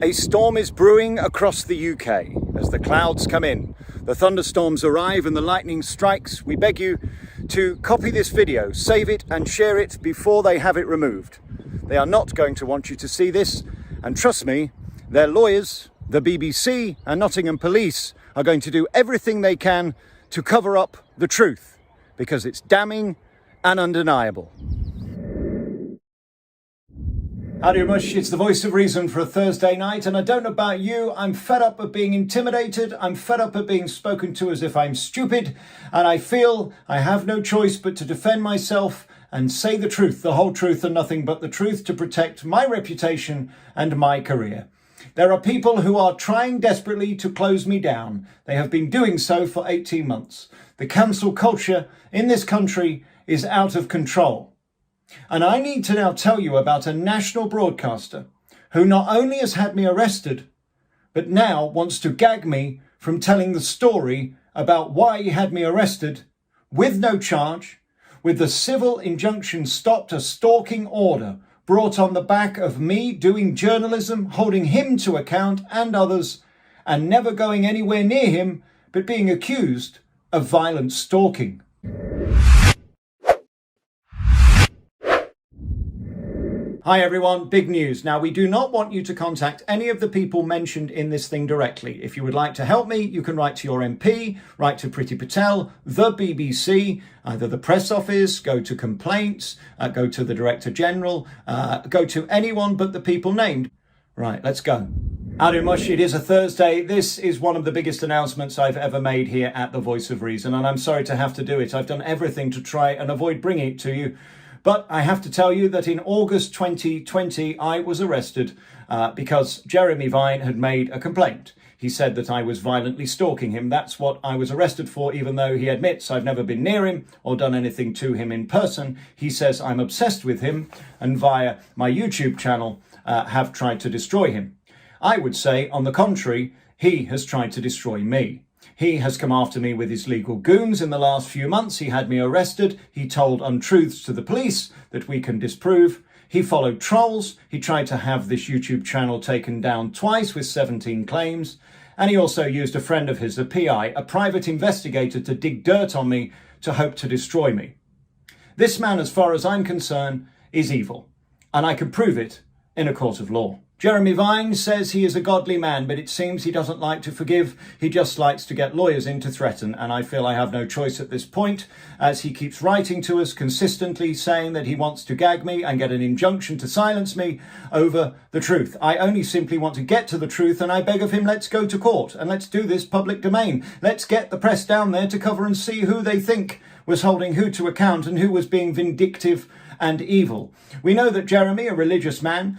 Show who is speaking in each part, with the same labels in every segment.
Speaker 1: A storm is brewing across the UK. As the clouds come in, the thunderstorms arrive and the lightning strikes. We beg you to copy this video, save it and share it before they have it removed. They are not going to want you to see this, and trust me, their lawyers, the BBC and Nottingham Police are going to do everything they can to cover up the truth, because it's damning and undeniable. Howdy mush, it's the voice of reason for a Thursday night, and I don't know about you, I'm fed up of being intimidated, I'm fed up of being spoken to as if I'm stupid, and I feel I have no choice but to defend myself and say the truth, the whole truth and nothing but the truth, to protect my reputation and my career. There are people who are trying desperately to close me down. They have been doing so for 18 months. The cancel culture in this country is out of control. And I need to now tell you about a national broadcaster who not only has had me arrested, but now wants to gag me from telling the story about why he had me arrested with no charge, with the civil injunction stopped, a stalking order brought on the back of me doing journalism, holding him to account and others, and never going anywhere near him, but being accused of violent stalking. Hi everyone, big news. Now, we do not want you to contact any of the people mentioned in this thing directly. If you would like to help me, you can write to your MP, write to Priti Patel, the BBC, either the press office, go to complaints, go to the Director General, go to anyone but the people named. Right, let's go. Howdy mush, it is a Thursday. This is one of the biggest announcements I've ever made here at The Voice of Reason, and I'm sorry to have to do it. I've done everything to try and avoid bringing it to you. But I have to tell you that in August 2020, I was arrested because Jeremy Vine had made a complaint. He said that I was violently stalking him. That's what I was arrested for, even though he admits I've never been near him or done anything to him in person. He says I'm obsessed with him and via my YouTube channel have tried to destroy him. I would say, on the contrary, he has tried to destroy me. He has come after me with his legal goons in the last few months. He had me arrested. He told untruths to the police that we can disprove. He followed trolls. He tried to have this YouTube channel taken down twice with 17 claims. And he also used a friend of his, a PI, a private investigator, to dig dirt on me to hope to destroy me. This man, as far as I'm concerned, is evil. And I can prove it in a court of law. Jeremy Vine says he is a godly man, but it seems he doesn't like to forgive. He just likes to get lawyers in to threaten, and I feel I have no choice at this point, as he keeps writing to us consistently saying that he wants to gag me and get an injunction to silence me over the truth. I only simply want to get to the truth, and I beg of him, let's go to court and let's do this public domain. Let's get the press down there to cover and see who they think was holding who to account and who was being vindictive and evil. We know that Jeremy, a religious man,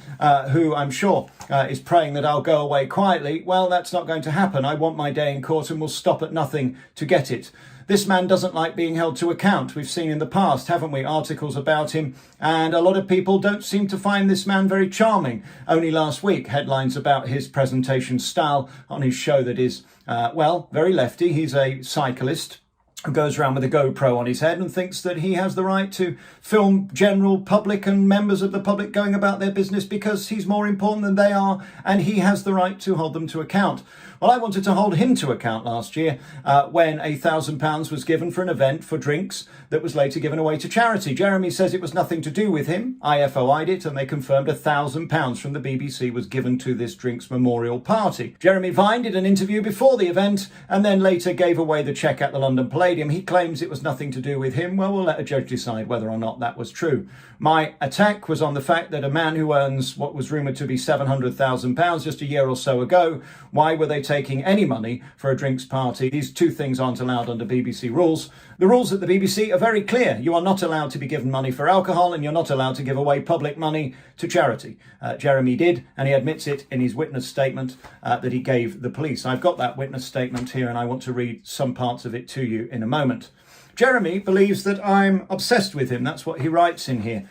Speaker 1: who I'm sure is praying that I'll go away quietly, well, that's not going to happen. I want my day in court and will stop at nothing to get it. This man doesn't like being held to account. We've seen in the past, haven't we, articles about him, and a lot of people don't seem to find this man very charming. Only last week, headlines about his presentation style on his show that is, well, very lefty. He's a cyclist who goes around with a GoPro on his head and thinks that he has the right to film general public and members of the public going about their business because he's more important than they are, and he has the right to hold them to account. Well, I wanted to hold him to account last year when £1,000 was given for an event for drinks that was later given away to charity. Jeremy says it was nothing to do with him. IFOI'd it, and they confirmed £1,000 from the BBC was given to this drinks memorial party. Jeremy Vine did an interview before the event and then later gave away the cheque at the London Palladium. He claims it was nothing to do with him. Well, we'll let a judge decide whether or not that was true. My attack was on the fact that a man who earns what was rumoured to be £700,000 just a year or so ago, why were they taking any money for a drinks party? These two things aren't allowed under BBC rules. The rules at the BBC are very clear. You are not allowed to be given money for alcohol, and you're not allowed to give away public money to charity. Jeremy did, and he admits it in his witness statement that he gave the police. I've got that witness statement here, and I want to read some parts of it to you in a moment. Jeremy believes that I'm obsessed with him. That's what he writes in here.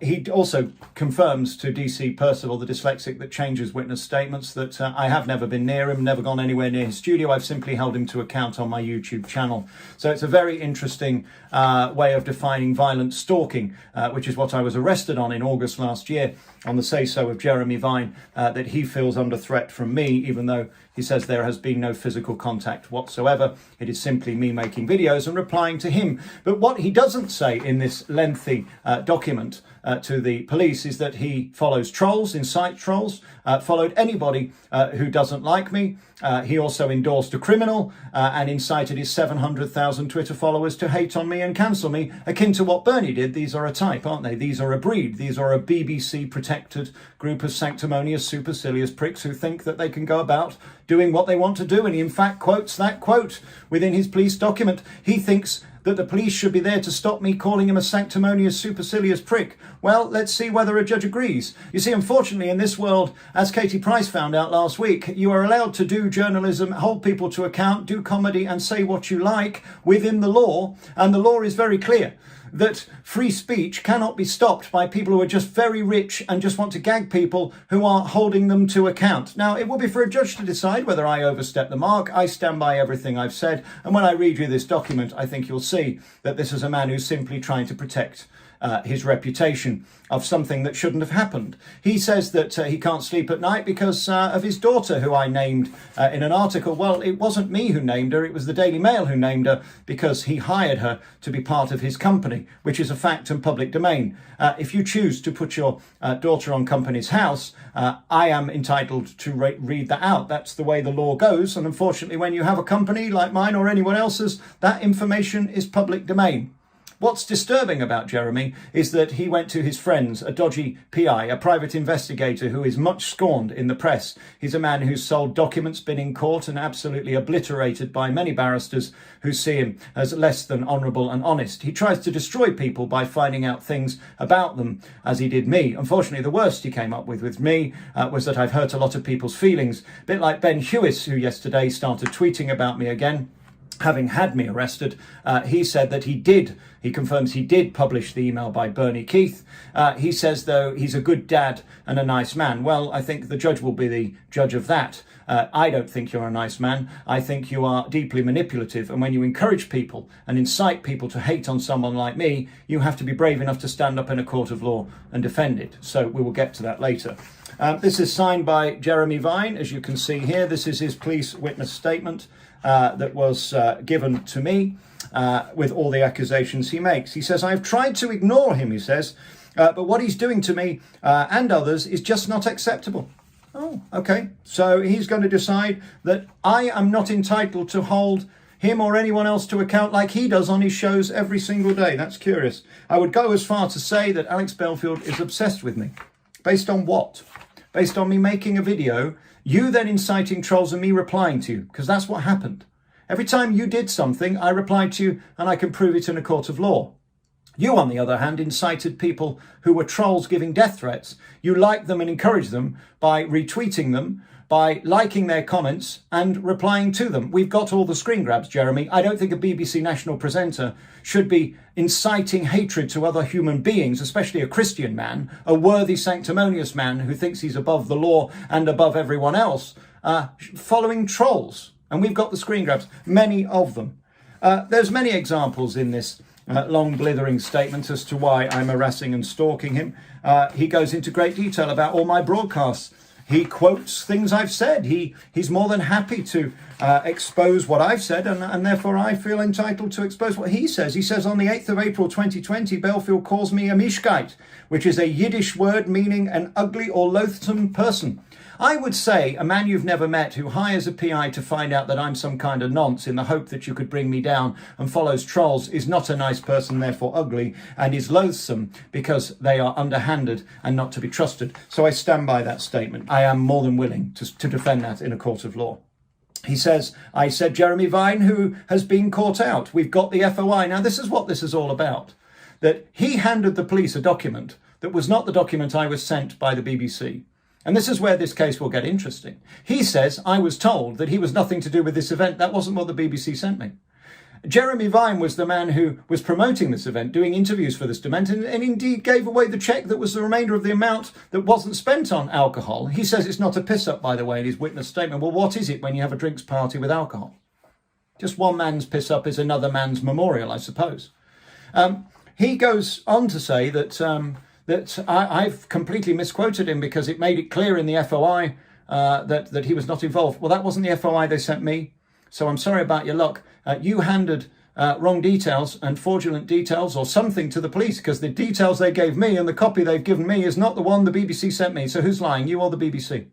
Speaker 1: He also confirms to DC Percival, the dyslexic that changes witness statements, that I have never been near him, never gone anywhere near his studio. I've simply held him to account on my YouTube channel. So it's a very interesting way of defining violent stalking, which is what I was arrested on in August last year on the say-so of Jeremy Vine, that he feels under threat from me, even though he says there has been no physical contact whatsoever. It is simply me making videos and replying to him. But what he doesn't say in this lengthy document to the police is that he follows trolls, incites trolls, followed anybody who doesn't like me. He also endorsed a criminal and incited his 700,000 Twitter followers to hate on me and cancel me, akin to what Bernie did. These are a type, aren't they? These are a breed. These are a BBC-protected group of sanctimonious, supercilious pricks who think that they can go about doing what they want to do. And he, in fact, quotes that quote within his police document. He thinks that the police should be there to stop me calling him a sanctimonious, supercilious prick. Well, let's see whether a judge agrees. You see, unfortunately, in this world, as Katie Price found out last week, you are allowed to do journalism, hold people to account, do comedy and say what you like within the law. And the law is very clear that free speech cannot be stopped by people who are just very rich and just want to gag people who are holding them to account. Now, it will be for a judge to decide whether I overstep the mark. I stand by everything I've said. And when I read you this document, I think you'll see that this is a man who's simply trying to protect his reputation of something that shouldn't have happened. He says that he can't sleep at night because of his daughter, who I named in an article. Well, it wasn't me who named her. It was the Daily Mail who named her because he hired her to be part of his company, which is a fact and public domain. If you choose to put your daughter on company's house, I am entitled to read that out. That's the way the law goes. And unfortunately, when you have a company like mine or anyone else's, that information is public domain. What's disturbing about Jeremy is that he went to his friends, a dodgy PI, a private investigator who is much scorned in the press. He's a man who's sold documents, been in court and absolutely obliterated by many barristers who see him as less than honourable and honest. He tries to destroy people by finding out things about them, as he did me. Unfortunately, the worst he came up with me was that I've hurt a lot of people's feelings. A bit like Ben Hewis, who yesterday started tweeting about me again, having had me arrested. He said that he confirms he did publish the email by Bernie Keith. He says, though, he's a good dad and a nice man. Well, I think the judge will be the judge of that. I don't think you're a nice man. I think you are deeply manipulative. And when you encourage people and incite people to hate on someone like me, you have to be brave enough to stand up in a court of law and defend it. So we will get to that later. This is signed by Jeremy Vine, as you can see here. This is his police witness statement that was given to me with all the accusations he makes. He says, I've tried to ignore him, he says, but what he's doing to me and others is just not acceptable. Oh, okay. So he's going to decide that I am not entitled to hold him or anyone else to account like he does on his shows every single day. That's curious. I would go as far to say that Alex Belfield is obsessed with me. Based on what? Based on me making a video, you then inciting trolls and me replying to you, because that's what happened. Every time you did something, I replied to you and I can prove it in a court of law. You, on the other hand, incited people who were trolls giving death threats. You liked them and encouraged them by retweeting them, by liking their comments and replying to them. We've got all the screen grabs, Jeremy. I don't think a BBC national presenter should be inciting hatred to other human beings, especially a Christian man, a worthy, sanctimonious man who thinks he's above the law and above everyone else, following trolls. And we've got the screen grabs, many of them. There's many examples in this long blithering statement as to why I'm harassing and stalking him. He goes into great detail about all my broadcasts. He quotes things I've said. He's more than happy to expose what I've said, and therefore I feel entitled to expose what he says. He says on the 8th of April 2020, Belfield calls me a mishkite, which is a Yiddish word meaning an ugly or loathsome person. I would say a man you've never met who hires a PI to find out that I'm some kind of nonce in the hope that you could bring me down and follows trolls is not a nice person, therefore ugly, and is loathsome because they are underhanded and not to be trusted. So I stand by that statement. I am more than willing to defend that in a court of law. He says, I said Jeremy Vine, who has been caught out. We've got the FOI. Now, this is what this is all about. That he handed the police a document that was not the document I was sent by the BBC. And this is where this case will get interesting. He says, I was told that he was nothing to do with this event. That wasn't what the BBC sent me. Jeremy Vine was the man who was promoting this event, doing interviews for this event, and indeed gave away the cheque that was the remainder of the amount that wasn't spent on alcohol. He says it's not a piss-up, by the way, in his witness statement. Well, what is it when you have a drinks party with alcohol? Just one man's piss-up is another man's memorial, I suppose. He goes on to say that I've completely misquoted him because it made it clear in the FOI that he was not involved. Well, that wasn't the FOI they sent me, so I'm sorry about your luck. You handed wrong details and fraudulent details or something to the police, because the details they gave me and the copy they've given me is not the one the BBC sent me. So who's lying, you or the BBC?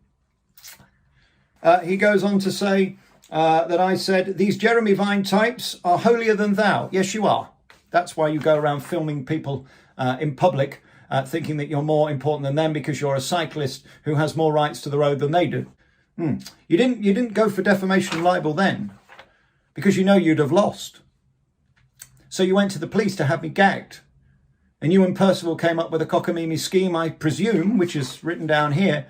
Speaker 1: He goes on to say that I said, these Jeremy Vine types are holier than thou. Yes, you are. That's why you go around filming people in public, thinking that you're more important than them because you're a cyclist who has more rights to the road than they do. You didn't go for defamation and libel then, because you know you'd have lost. So you went to the police to have me gagged. And you and Percival came up with a cockamamie scheme, I presume, which is written down here,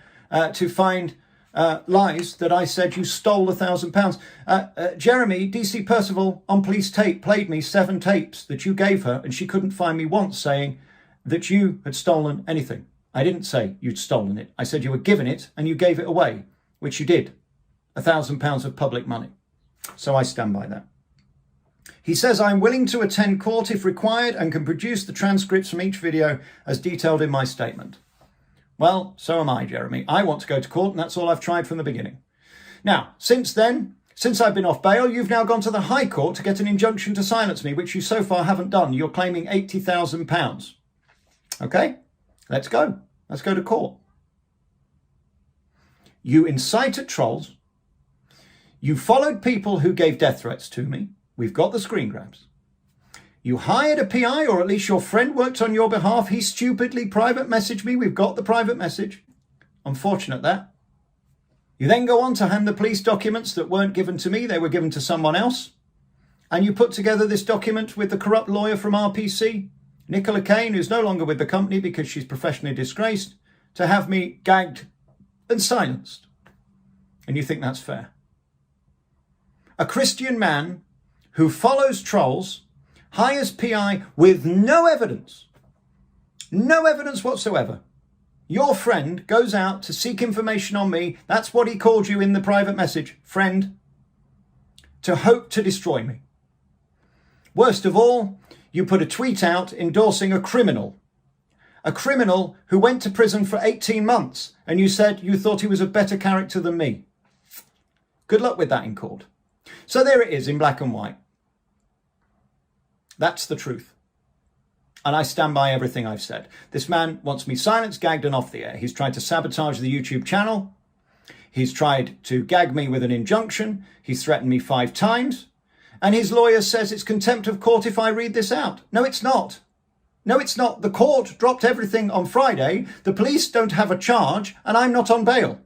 Speaker 1: to find lies that I said you stole £1,000. Jeremy, DC Percival on police tape played me 7 tapes that you gave her, and she couldn't find me once saying that you had stolen anything. I didn't say you'd stolen it. I said you were given it and you gave it away, which you did. £1,000 of public money. So I stand by that. He says, I'm willing to attend court if required and can produce the transcripts from each video as detailed in my statement. Well, so am I, Jeremy. I want to go to court, and that's all I've tried from the beginning. Now, since then, since I've been off bail, you've now gone to the High Court to get an injunction to silence me, which you so far haven't done. You're claiming £80,000. Okay, let's go. Let's go to court. You incited trolls. You followed people who gave death threats to me. We've got the screen grabs. You hired a PI, or at least your friend worked on your behalf. He stupidly private messaged me. We've got the private message. Unfortunate that. You then go on to hand the police documents that weren't given to me. They were given to someone else. And you put together this document with the corrupt lawyer from RPC, Nicola Kane, who's no longer with the company because she's professionally disgraced, to have me gagged and silenced. And you think that's fair? A Christian man who follows trolls, hires PI with no evidence whatsoever. Your friend goes out to seek information on me. That's what he called you in the private message, friend, to hope to destroy me. Worst of all, you put a tweet out endorsing a criminal who went to prison for 18 months, and you said you thought he was a better character than me. Good luck with that in court. So there it is in black and white. That's the truth. And I stand by everything I've said. This man wants me silenced, gagged and off the air. He's tried to sabotage the YouTube channel. He's tried to gag me with an injunction. He's threatened me 5 times. And his lawyer says it's contempt of court if I read this out. No, it's not. No, it's not. The court dropped everything on Friday. The police don't have a charge and I'm not on bail.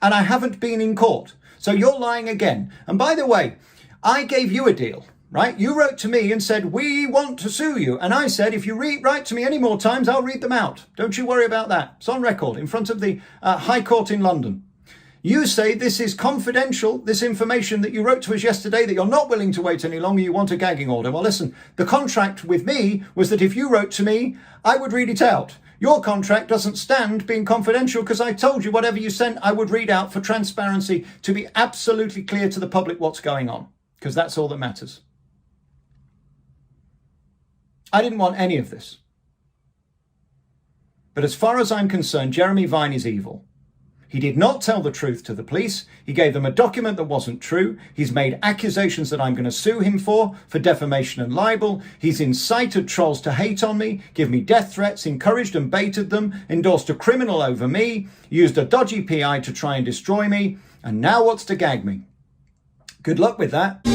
Speaker 1: And I haven't been in court. So you're lying again. And by the way, I gave you a deal. Right? You wrote to me and said, we want to sue you. And I said, if you write to me any more times, I'll read them out. Don't you worry about that. It's on record in front of the High Court in London. You say this is confidential, this information that you wrote to us yesterday, that you're not willing to wait any longer, you want a gagging order. Well, listen, the contract with me was that if you wrote to me, I would read it out. Your contract doesn't stand being confidential because I told you whatever you sent, I would read out for transparency, to be absolutely clear to the public what's going on, because that's all that matters. I didn't want any of this. But as far as I'm concerned, Jeremy Vine is evil. He did not tell the truth to the police. He gave them a document that wasn't true. He's made accusations that I'm going to sue him for defamation and libel. He's incited trolls to hate on me, give me death threats, encouraged and baited them, endorsed a criminal over me, used a dodgy PI to try and destroy me, and now wants to gag me. Good luck with that.